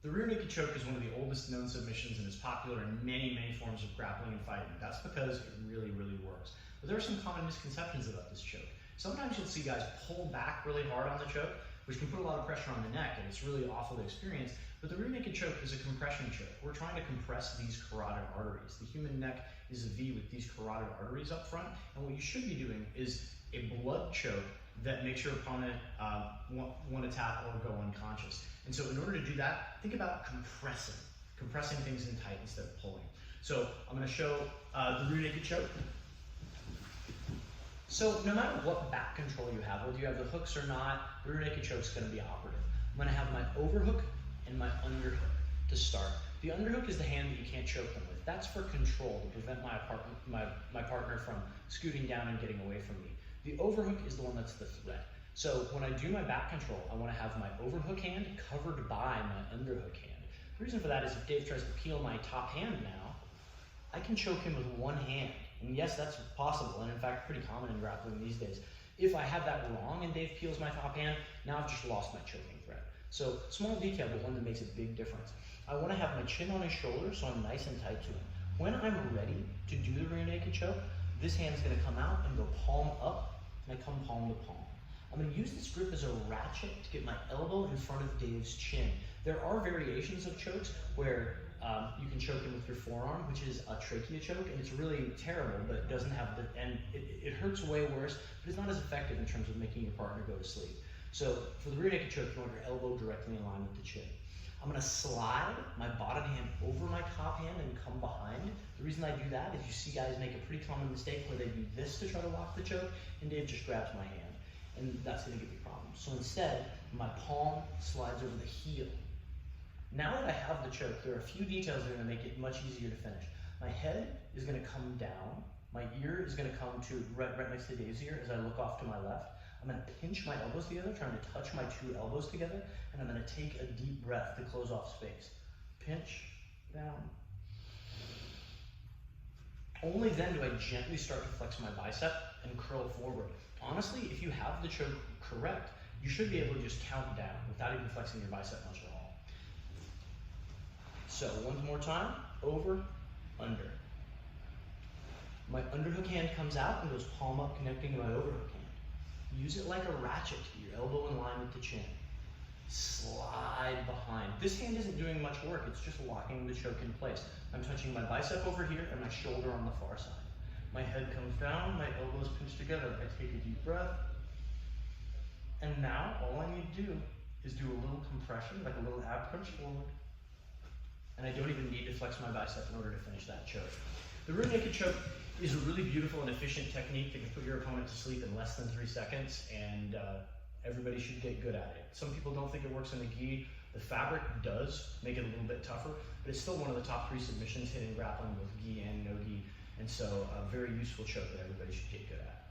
The rear naked choke is one of the oldest known submissions and is popular in many, many forms of grappling and fighting. That's because it really, really works. But there are some common misconceptions about this choke. Sometimes you'll see guys pull back really hard on the choke, which can put a lot of pressure on the neck, and it's really awful to experience. But the rear naked choke is a compression choke. We're trying to compress these carotid arteries. The human neck is a V with these carotid arteries up front, and what you should be doing is a blood choke that makes your opponent want to tap or go unconscious. And so in order to do that, think about compressing things in tight instead of pulling. So I'm going to show the rear naked choke. So no matter what back control you have, whether you have the hooks or not, the rear naked choke is going to be operative. I'm going to have my overhook and my underhook to start. The underhook is the hand that you can't choke them with. That's for control, to prevent my partner from scooting down and getting away from me. The overhook is the one that's the threat. So when I do my back control, I want to have my overhook hand covered by my underhook hand. The reason for that is if Dave tries to peel my top hand now, I can choke him with one hand. And yes, that's possible, and in fact pretty common in grappling these days. If I have that wrong and Dave peels my top hand, now I've just lost my choking threat. So small detail, but one that makes a big difference. I want to have my chin on his shoulder so I'm nice and tight to him. When I'm ready to do the rear naked choke, this hand's going to come out and go palm up, and I come palm to palm. I'm going to use this grip as a ratchet to get my elbow in front of Dave's chin. There are variations of chokes where you can choke him with your forearm, which is a trachea choke, and it's really terrible, but it doesn't have the, and it hurts way worse, but it's not as effective in terms of making your partner go to sleep. So for the rear naked choke, you want your elbow directly in line with the chin. I'm going to slide my bottom hand over my top hand and come behind. The reason I do that is you see guys make a pretty common mistake where they do this to try to lock the choke, and Dave just grabs my hand, and that's going to give me problems. So instead, my palm slides over the heel. Now that I have the choke, there are a few details that are going to make it much easier to finish. My head is going to come down. My ear is going to come to right next to Dave's ear as I look off to my left. I'm going to pinch my elbows together, trying to touch my two elbows together, and I'm going to take a deep breath to close off space. Pinch, down. Only then do I gently start to flex my bicep and curl forward. Honestly, if you have the choke correct, you should be able to just count down without even flexing your bicep much at all. So one more time, over, under. My underhook hand comes out and goes palm up, connecting to my overhook hand. Use it like a ratchet to get your elbow in line with the chin. Slide behind. This hand isn't doing much work, it's just locking the choke in place. I'm touching my bicep over here and my shoulder on the far side. My head comes down, my elbows pinch together. I take a deep breath. And now all I need to do is do a little compression, like a little ab crunch forward. And I don't even need to flex my bicep in order to finish that choke. The rear naked choke is a really beautiful and efficient technique that can put your opponent to sleep in less than 3 seconds, and everybody should get good at it. Some people don't think it works in the gi. The fabric does make it a little bit tougher, but it's still one of the top 3 submissions hit in grappling, both gi and no gi, and so a very useful choke that everybody should get good at.